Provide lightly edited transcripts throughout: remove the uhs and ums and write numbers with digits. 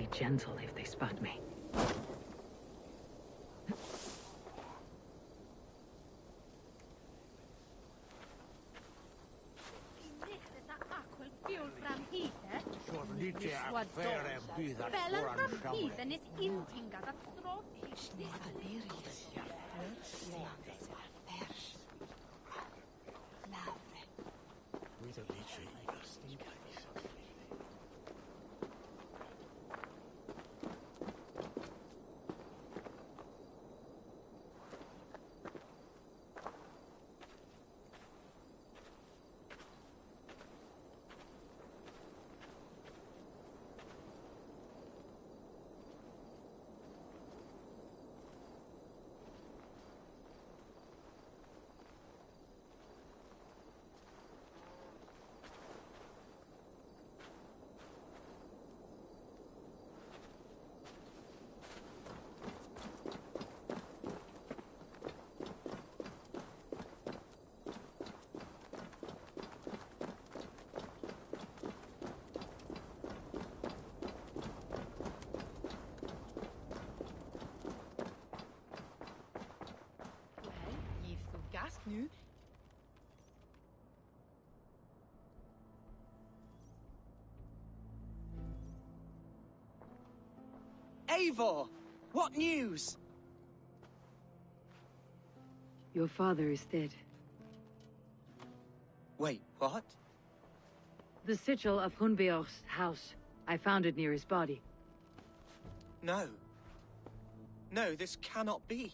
be gentle if they spot me. Nu. Eivor! What news? Your father is dead. Wait, what? The sigil of Hunbeor's house. I found it near his body. No. No, this cannot be.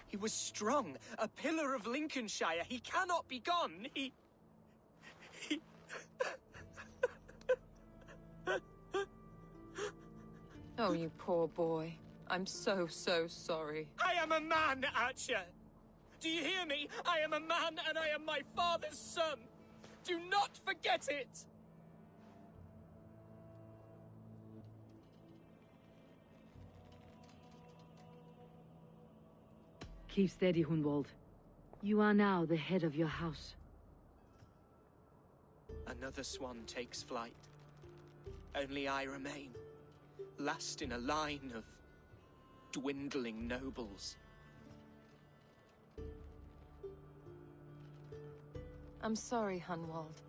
He was strong, a pillar of Lincolnshire. He cannot be gone. He... Oh, you poor boy. I'm so sorry. I am a man, Archer. Do you hear me? I am a man and I am my father's son. Do not forget it. Keep steady, Hunwald. You are now the head of your house. Another swan takes flight. Only I remain, last in a line of dwindling nobles. I'm sorry, Hunwald.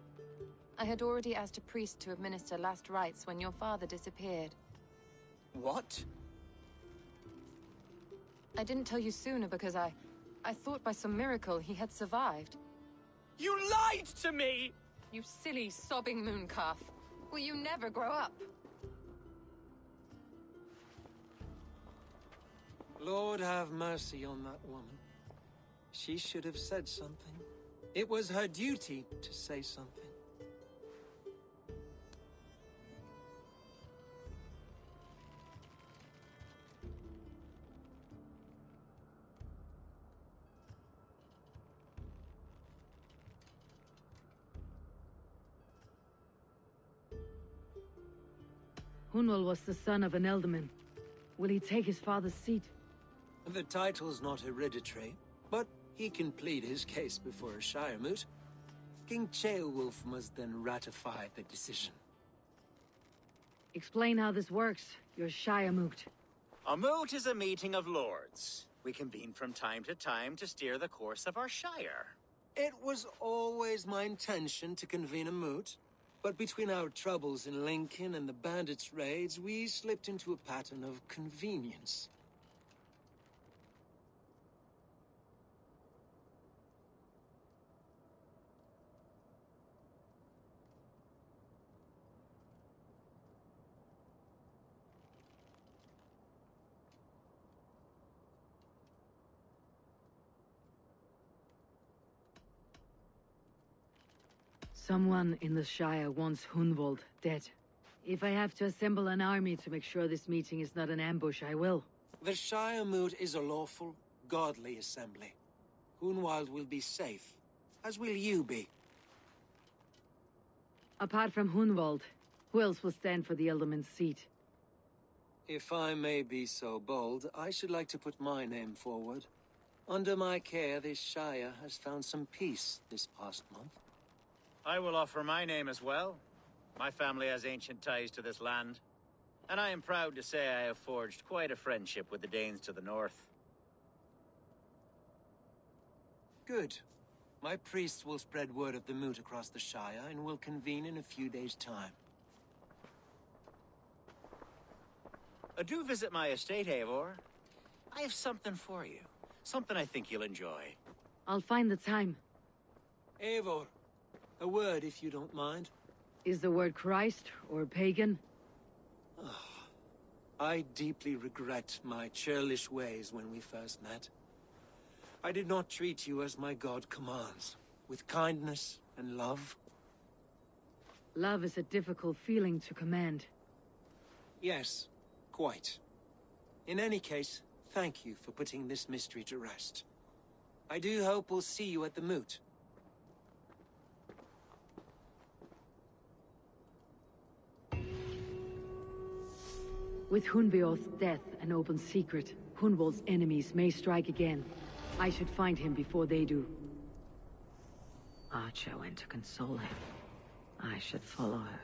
I had already asked a priest to administer last rites when your father disappeared. What? I didn't tell you sooner because I thought by some miracle he had survived. You lied to me! You silly, sobbing mooncalf. Will you never grow up? Lord have mercy on that woman. She should have said something. It was her duty to say something. Hunwald was the son of an ealdorman. Will he take his father's seat? The title's not hereditary, but he can plead his case before a Shire moot. King Ceolwulf must then ratify the decision. Explain how this works, your Shire moot. A moot is a meeting of lords. We convene from time to time to steer the course of our Shire. It was always my intention to convene a moot, but between our troubles in Lincoln and the bandits' raids, we slipped into a pattern of convenience. Someone in the Shire wants Hunwald dead. If I have to assemble an army to make sure this meeting is not an ambush, I will. The Shire moot is a lawful, godly assembly. Hunwald will be safe, as will you be. Apart from Hunwald, who else will stand for the ealdorman's seat? If I may be so bold, I should like to put my name forward. Under my care, this Shire has found some peace this past month. I will offer my name as well. My family has ancient ties to this land. And I am proud to say I have forged quite a friendship with the Danes to the north. Good. My priests will spread word of the moot across the Shire, and will convene in a few days' time. Do visit my estate, Eivor. I have something for you. Something I think you'll enjoy. I'll find the time. Eivor, a word if you don't mind. Is the word Christ or pagan? I deeply regret my churlish ways when we first met. I did not treat you as my god commands, with kindness and love. Love is a difficult feeling to command. Yes, quite. In any case, thank you for putting this mystery to rest. I do hope we'll see you at the moot. With Hunbeorth's death an open secret, Hunwald's enemies may strike again. I should find him before they do. Archer went to console him. I should follow her.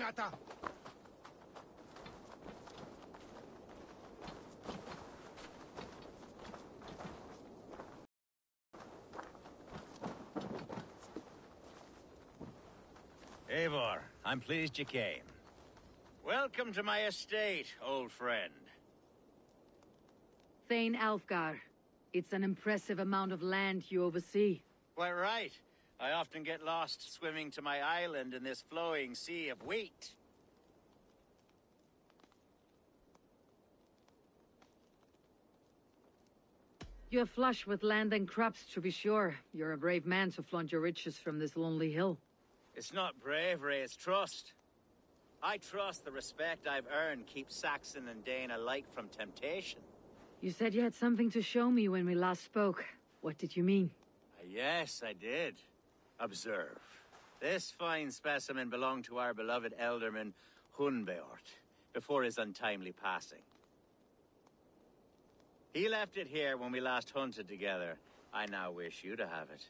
Ingata! Eivor, I'm pleased you came. Welcome to my estate, old friend. Thane Alfgar. It's an impressive amount of land you oversee. Quite right. I often get lost swimming to my island in this flowing sea of wheat. You're flush with land and crops, to be sure. You're a brave man to flaunt your riches from this lonely hill. It's not bravery, it's trust. I trust the respect I've earned keeps Saxon and Dane alike from temptation. You said you had something to show me when we last spoke. What did you mean? Yes, I did. Observe. This fine specimen belonged to our beloved elderman, Hunbeort, before his untimely passing. He left it here when we last hunted together. I now wish you to have it.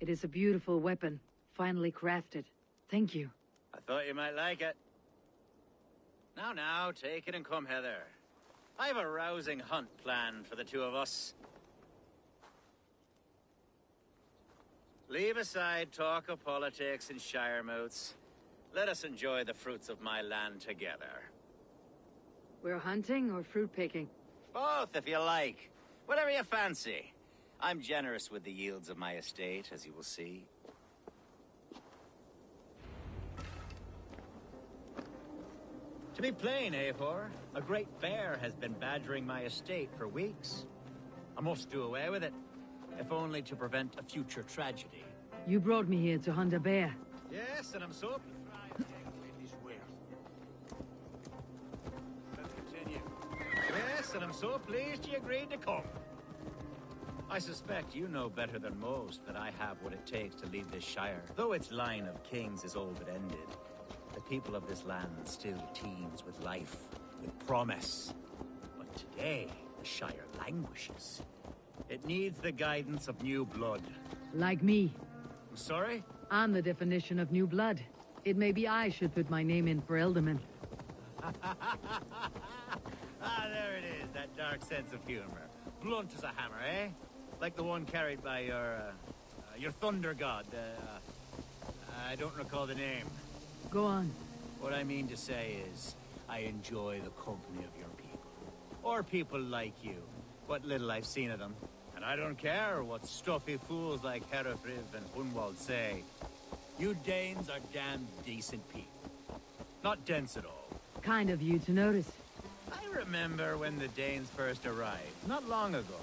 It is a beautiful weapon, finely crafted. Thank you. I thought you might like it. Now, take it and come hither. I've a rousing hunt planned for the two of us. Leave aside talk of politics and shire moots. Let us enjoy the fruits of my land together. We're hunting or fruit picking? Both, if you like. Whatever you fancy. I'm generous with the yields of my estate, as you will see. To be plain, Eivor, a great bear has been badgering my estate for weeks. I must do away with it, if only to prevent a future tragedy. You brought me here to hunt a bear. Yes, and I'm so... Let's continue. Yes, and I'm so pleased you agreed to come. I suspect you know better than most that I have what it takes to lead this shire. Though its line of kings is old and ended, the people of this land still teems with life, with promise. But today, the shire languishes. It needs the guidance of new blood. Like me. I'm sorry? I'm the definition of new blood. It may be I should put my name in for Elderman. There it is, that dark sense of humor. Blunt as a hammer, eh? Like the one carried by your thunder god. I don't recall the name. Go on. What I mean to say is, I enjoy the company of your people. Or people like you. What little I've seen of them. And I don't care what stuffy fools like Herefriv and Hunwald say. You Danes are damn decent people. Not dense at all. Kind of you to notice. I remember when the Danes first arrived, not long ago.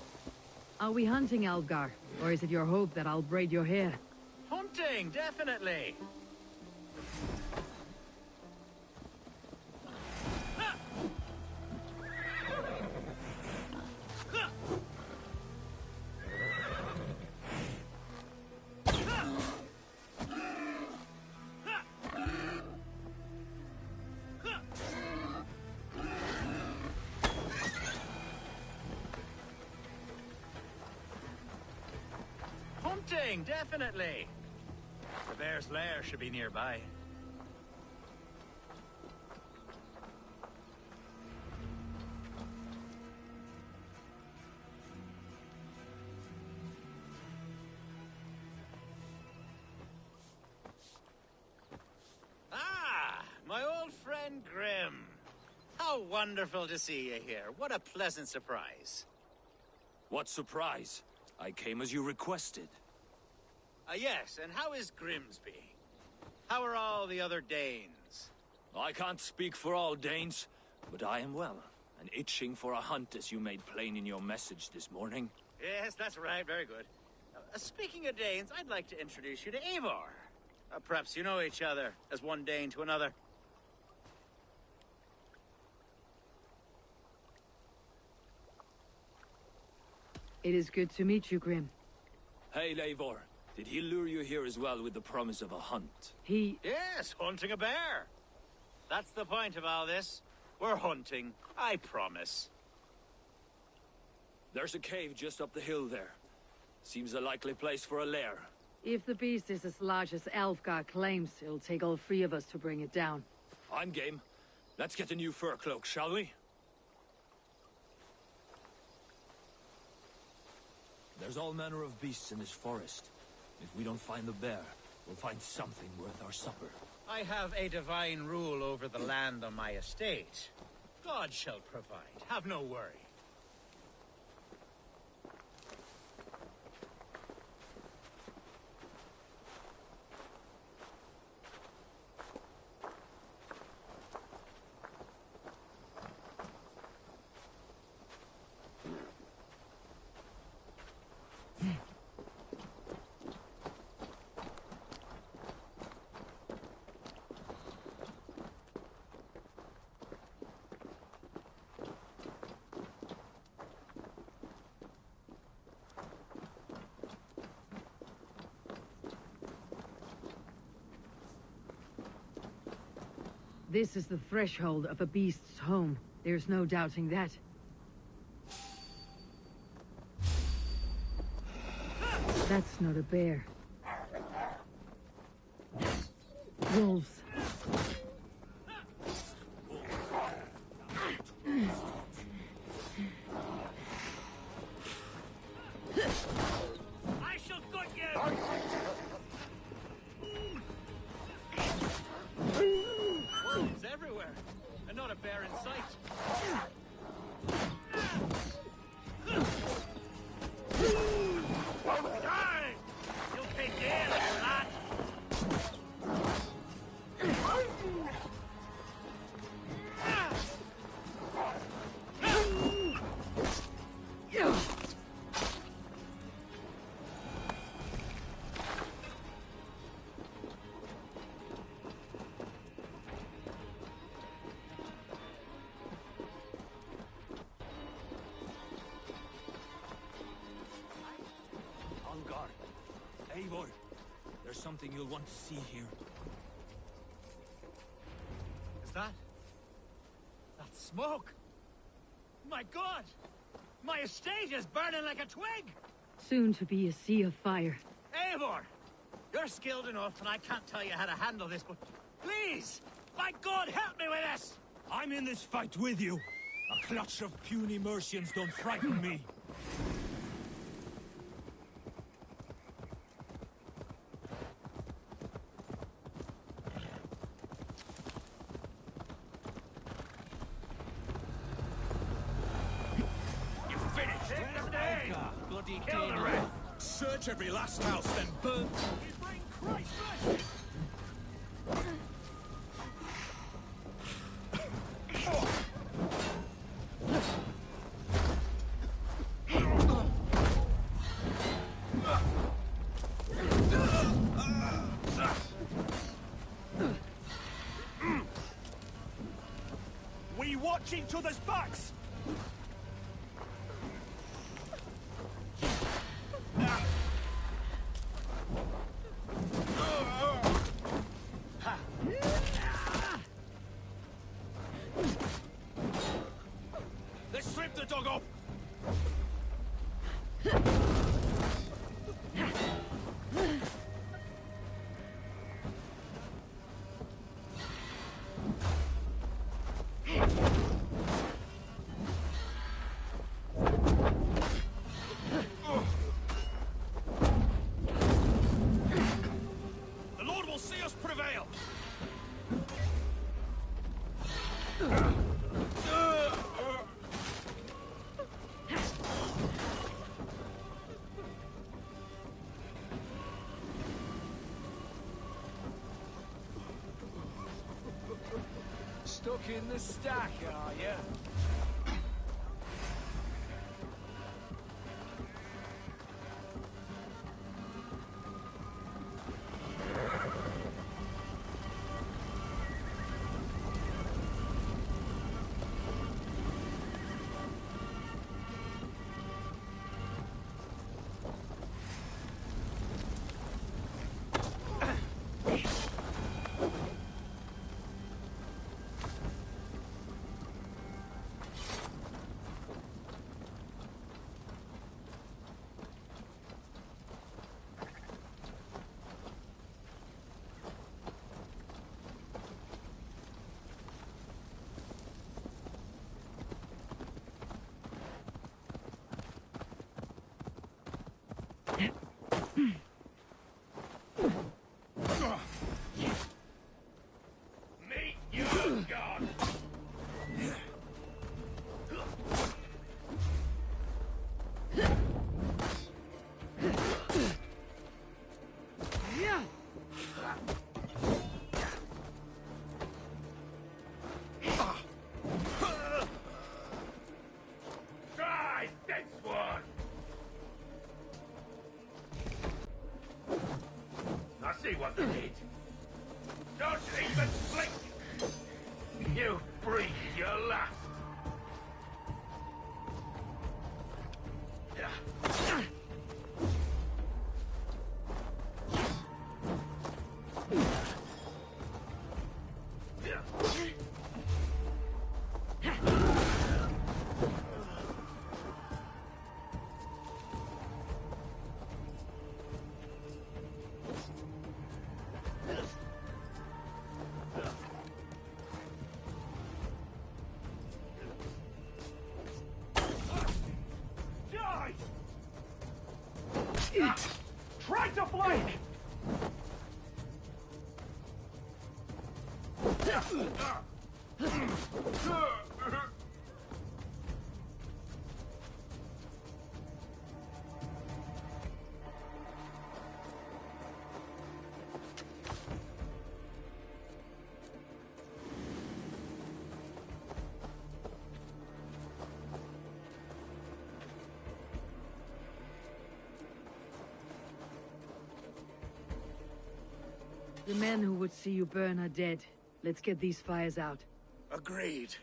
Are we hunting, Alfgar? Or is it your hope that I'll braid your hair? Hunting, definitely! Hunting, definitely! The bear's lair should be nearby. Ah, my old friend Grim. How wonderful to see you here. What a pleasant surprise. What surprise? I came as you requested. Yes, and how is Grimsby? How are all the other Danes? I can't speak for all Danes, but I am well, and itching for a hunt as you made plain in your message this morning. Yes, that's right, very good. Speaking of Danes, I'd like to introduce you to Eivor. Perhaps you know each other, as one Dane to another. It is good to meet you, Grim. Hey, Eivor. Did he lure you here as well with the promise of a hunt? He... Yes, hunting a bear. That's the point of all this. We're hunting, I promise. There's a cave just up the hill there. Seems a likely place for a lair. If the beast is as large as Elfgar claims, it'll take all three of us to bring it down. I'm game. Let's get a new fur cloak, shall we? There's all manner of beasts in this forest. If we don't find the bear, we'll find something worth our supper. I have a divine rule over the land on my estate. God shall provide. Have no worry. This is the threshold of a beast's home. There's no doubting that. That's not a bear. Wolves. I shall gut you! Wolves everywhere, and not a bear in sight. Die! You'll pay dearly for that! On guard. Eivor, there's something you'll want to see here. Is that smoke? My God! My estate is burning like a twig! Soon to be a sea of fire. Eivor! You're skilled enough, and I can't tell you how to handle this, but please! By God, help me with this! I'm in this fight with you. A clutch of puny Mercians don't frighten me. You finished! Take them down! Bloody Kill the rest! Search every last house, then burn. Bring Christ first! We watch each other's backs! Let's strip the dog up! The Lord will see us prevail! Stuck in the stack, are you? see what they did. Don't even blink! You breathe your last! Try to blink! The men who would see you burn are dead. Let's get these fires out. Agreed.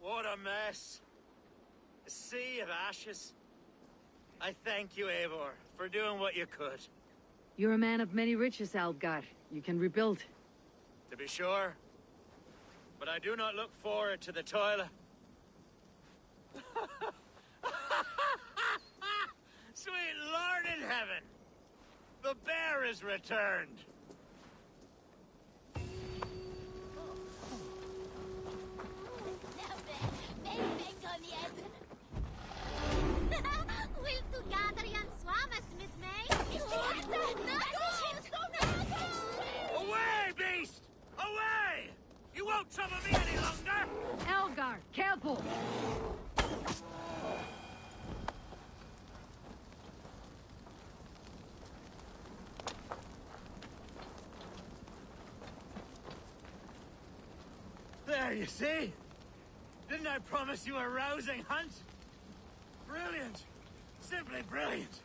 What a mess. A sea of ashes. I thank you, Eivor, for doing what you could. You're a man of many riches, Algar. You can rebuild. To be sure. But I do not look forward to the toil. Sweet Lord in heaven! The bear is returned! Away, beast! Away! You won't trouble me any longer! Algar, careful! There, you see? Didn't I promise you a rousing hunt? Brilliant! Simply brilliant!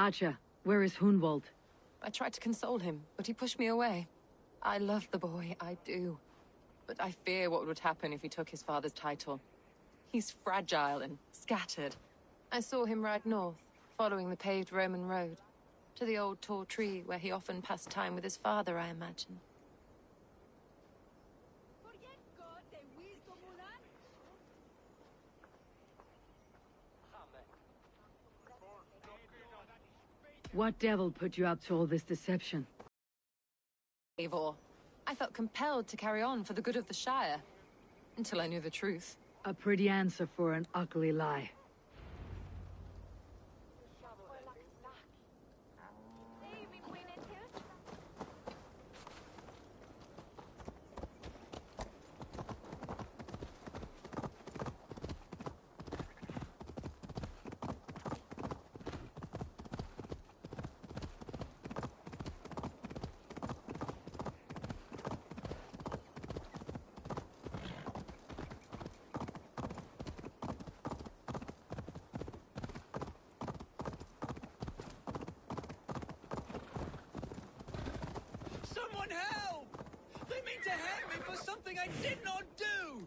Atcha, where is Hunwald? I tried to console him, but he pushed me away. I love the boy, I do. But I fear what would happen if he took his father's title. He's fragile and scattered. I saw him ride north, following the paved Roman road. To the old tall tree where he often passed time with his father, I imagine. What devil put you up to all this deception? Eivor, I felt compelled to carry on for the good of the Shire. Until I knew the truth. A pretty answer for an ugly lie. Someone help! They mean to hang me for something I did not do!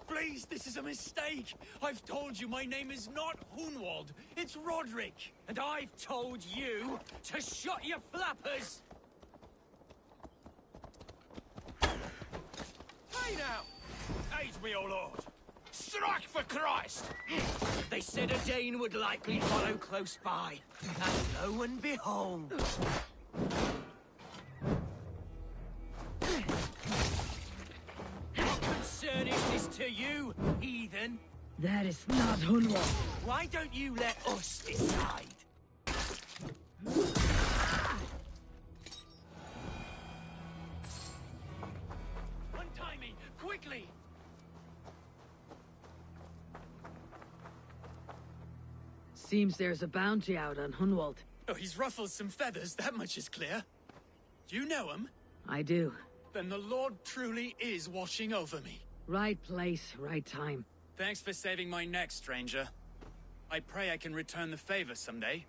Please, this is a mistake. I've told you my name is not Hunwald. It's Roderick. And I've told you to shut your flappers. Hey now! Aid me, O Lord. Strike for Christ! They said a Dane would likely follow close by. And lo and behold... What concern is this to you, heathen? That is not Hunwald. Why don't you let us decide? Untie me, quickly! Seems there's a bounty out on Hunwald. Oh, he's ruffled some feathers, that much is clear. Do you know him? I do. Then the Lord truly is watching over me. Right place, right time. Thanks for saving my neck, stranger. I pray I can return the favor someday.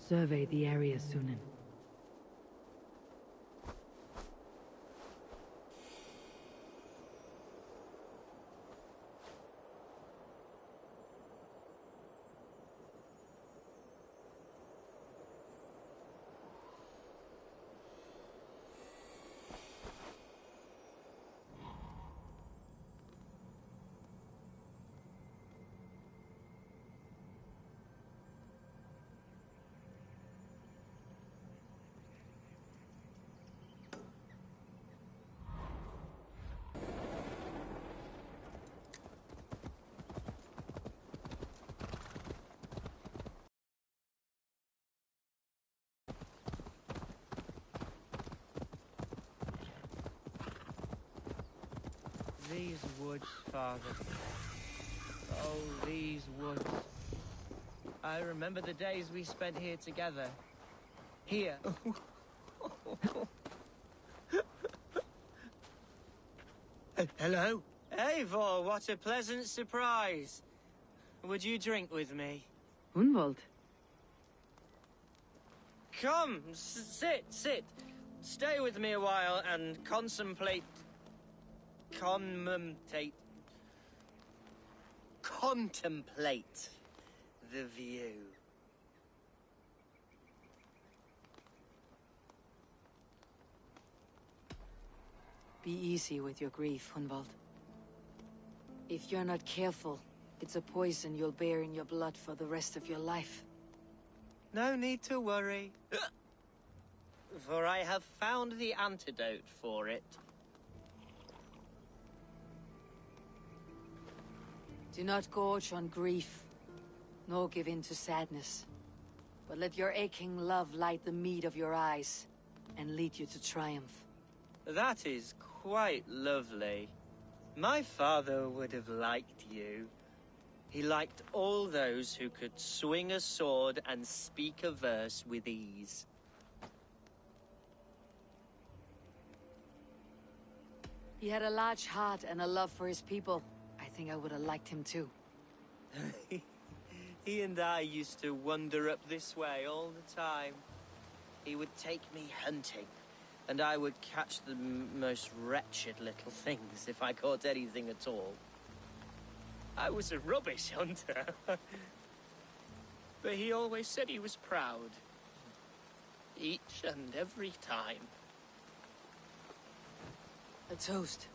Survey the area, Sunan. These woods, Father. Oh, these woods. I remember the days we spent here together. Here. Hello? Eivor, what a pleasant surprise. Would you drink with me? Hunwald? Come, sit. Stay with me a while and contemplate. Commentate. contemplate the view. Be easy with your grief, Hunwald. If you're not careful, it's a poison you'll bear in your blood for the rest of your life. No need to worry. For I have found the antidote for it. Do not gorge on grief, nor give in to sadness. But let your aching love light the mead of your eyes, and lead you to triumph. That is quite lovely. My father would have liked you. He liked all those who could swing a sword and speak a verse with ease. He had a large heart and a love for his people. I think I would have liked him too. He and I used to wander up this way all the time. He would take me hunting, and I would catch the most wretched little things if I caught anything at all. I was a rubbish hunter. But he always said he was proud. Each and every time. A toast.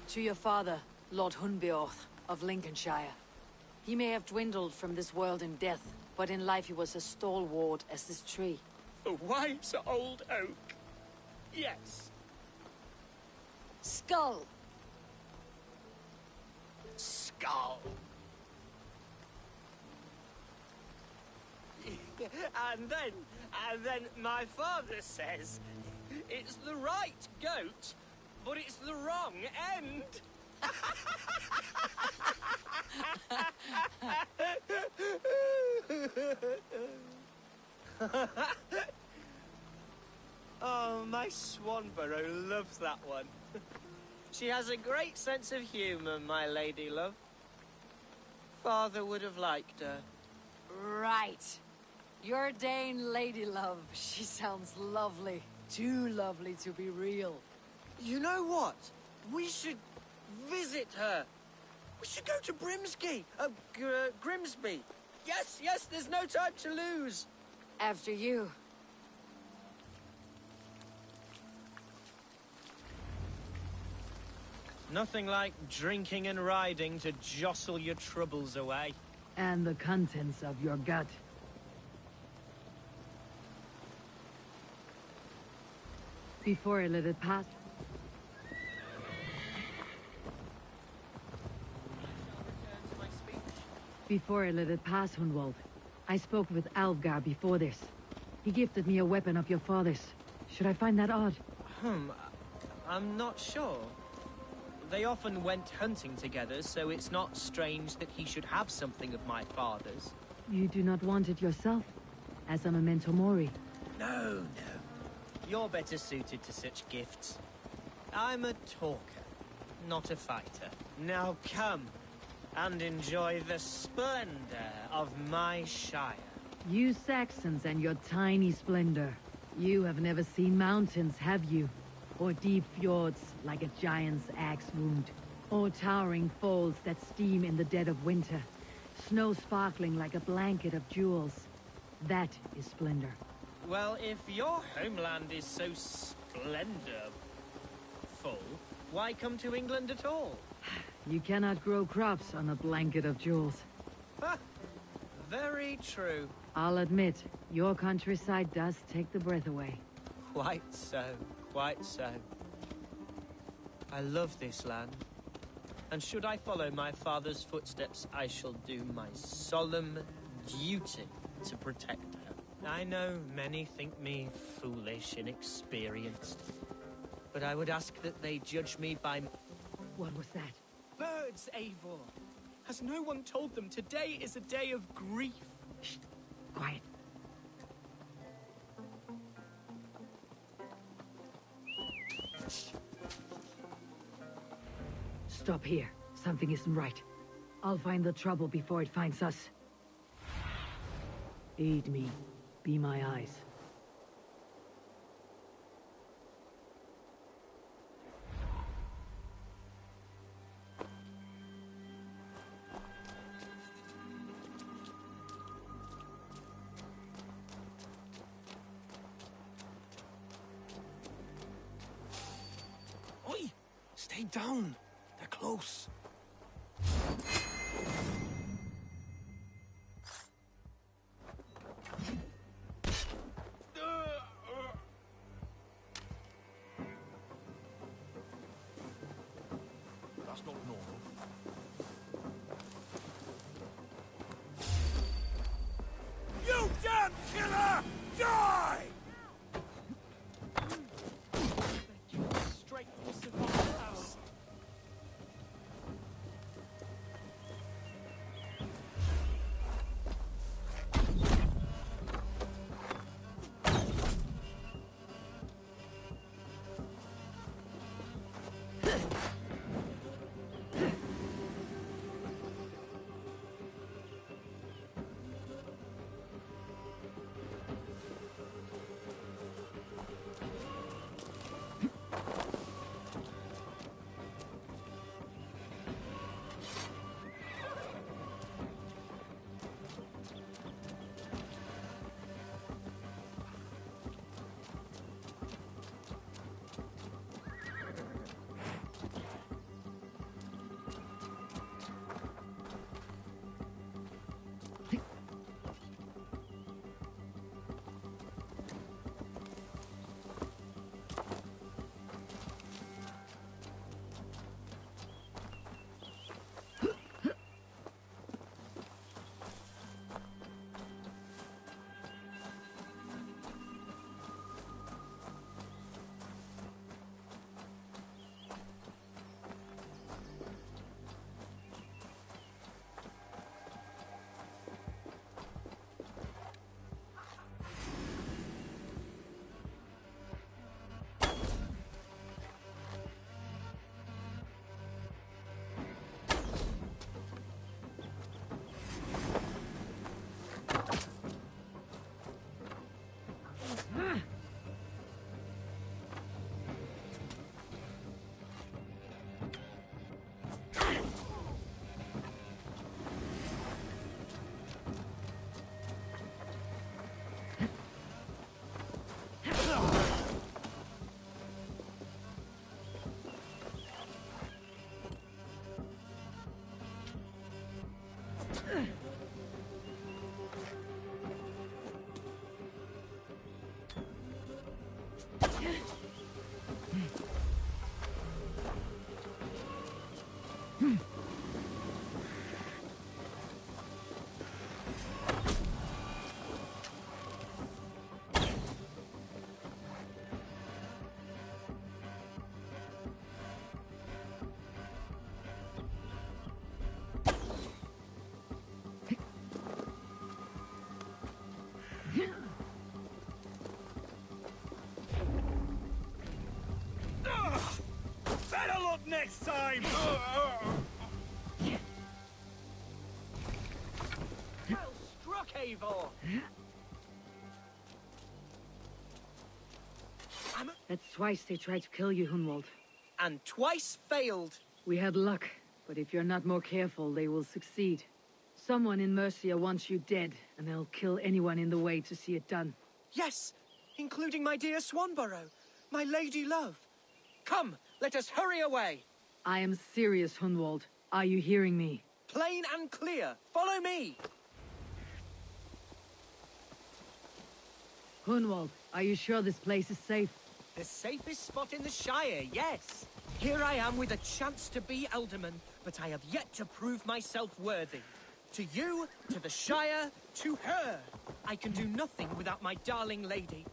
To your father, Lord Hunbeorth of Lincolnshire. He may have dwindled from this world in death, but in life he was as stalwart as this tree. A wise old oak. Yes. Skull! Skull. And then my father says, it's the right goat, but it's the wrong end. Oh, my Swanborough loves that one. She has a great sense of humour, my lady love. Father would have liked her. Right. Your Dane lady love. She sounds lovely. Too lovely to be real. You know what? We should visit her. We should go to Grimsby. Yes, there's no time to lose. After you. Nothing like drinking and riding to jostle your troubles away. And the contents of your gut. Before I let it pass. Before I let it pass, Hunwald, I spoke with Alfgar before this. He gifted me a weapon of your father's. Should I find that odd? I'm not sure. They often went hunting together, so it's not strange that he should have something of my father's. You do not want it yourself, as a memento mori? No. You're better suited to such gifts. I'm a talker, not a fighter. Now come and enjoy the splendor of my shire. You Saxons and your tiny splendor. You have never seen mountains, have you? Or deep fjords like a giant's axe wound. Or towering falls that steam in the dead of winter. Snow sparkling like a blanket of jewels. That is splendor. Well, if your homeland is so splendorful, why come to England at all? You cannot grow crops on a blanket of jewels. Ha! Very true. I'll admit, your countryside does take the breath away. Quite so. I love this land. And should I follow my father's footsteps, I shall do my solemn duty to protect her. I know many think me foolish, inexperienced. But I would ask that they judge me by... What was that? Birds, Eivor! Has no one told them today is a day of grief? Shh! Quiet. Stop here. Something isn't right. I'll find the trouble before it finds us. Aid me. Be my eyes. slowing down. They're close. That's not normal. You damn killer! Die! Straight from Savannah's house. Better look next time! Well struck, Eivor! That's twice they tried to kill you, Hunwald. And twice failed. We had luck, but if you're not more careful, they will succeed. Someone in Mercia wants you dead, and they'll kill anyone in the way to see it done. Yes, including my dear Swanborough, my lady love. Come, let us hurry away. I am serious, Hunwald. Are you hearing me? Plain and clear. Follow me. Hunwald, are you sure this place is safe? The safest spot in the Shire, yes. Here I am with a chance to be Alderman, but I have yet to prove myself worthy. To you, to the Shire, to her. I can do nothing without my darling lady.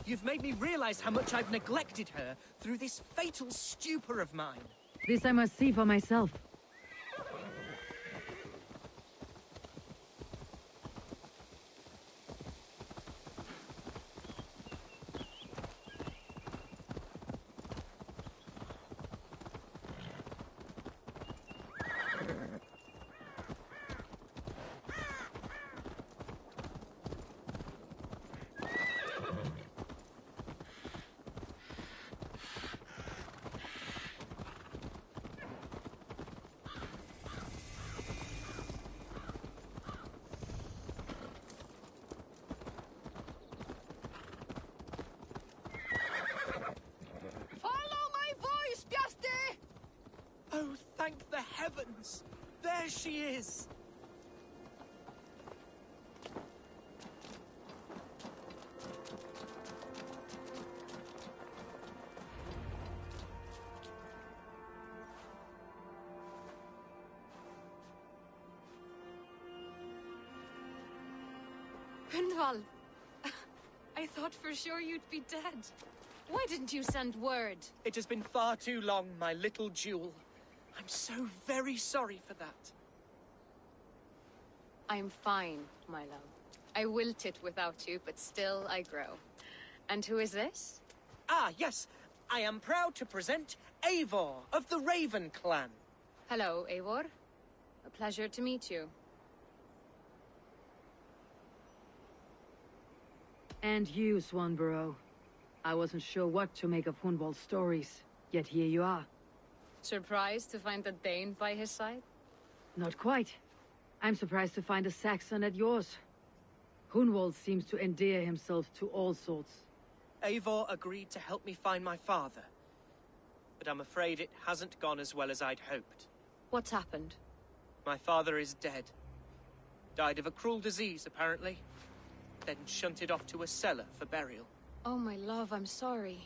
You've made me realize how much I've neglected her through this fatal stupor of mine. This I must see for myself. heavens! There she is! Gunvald! I thought for sure you'd be dead. Why didn't you send word? It has been far too long, my little jewel. I'm so very sorry for that. I'm fine, my love. I wilted without you, but still I grow. And who is this? Ah, yes. I am proud to present Eivor of the Raven clan. Hello, Eivor. A pleasure to meet you. And you, Swanborough. I wasn't sure what to make of Hunwald's stories, yet here you are. Surprised to find a Dane by his side? Not quite. I'm surprised to find a Saxon at yours. Hunwald seems to endear himself to all sorts. Eivor agreed to help me find my father. But I'm afraid it hasn't gone as well as I'd hoped. What's happened? My father is dead. Died of a cruel disease, apparently. Then shunted off to a cellar for burial. Oh, my love, I'm sorry.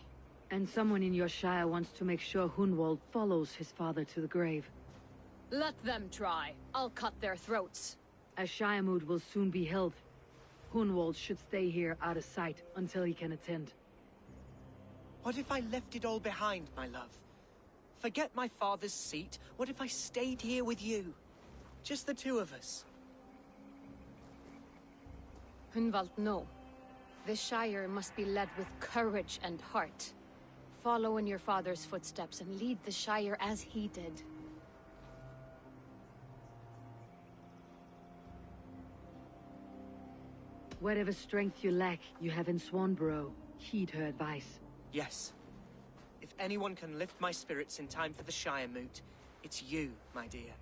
And someone in your shire wants to make sure Hunwald follows his father to the grave. Let them try. I'll cut their throats. A shire moot will soon be held. Hunwald should stay here out of sight until he can attend. What if I left it all behind, my love? Forget my father's seat. What if I stayed here with you? Just the two of us. Hunwald, no. This Shire must be led with courage and heart. Follow in your father's footsteps and lead the Shire as he did. Whatever strength you lack, you have in Swanborough. Heed her advice. Yes. If anyone can lift my spirits in time for the Shire moot, it's you, my dear.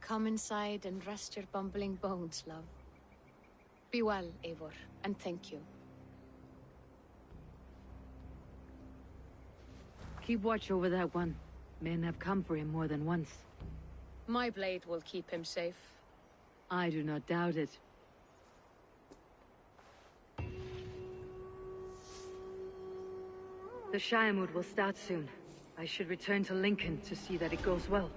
Come inside and rest your bumbling bones, love. Be well, Eivor, and thank you. Keep watch over that one. Men have come for him more than once. My blade will keep him safe. I do not doubt it. The Shire moot will start soon. I should return to Lincoln to see that it goes well.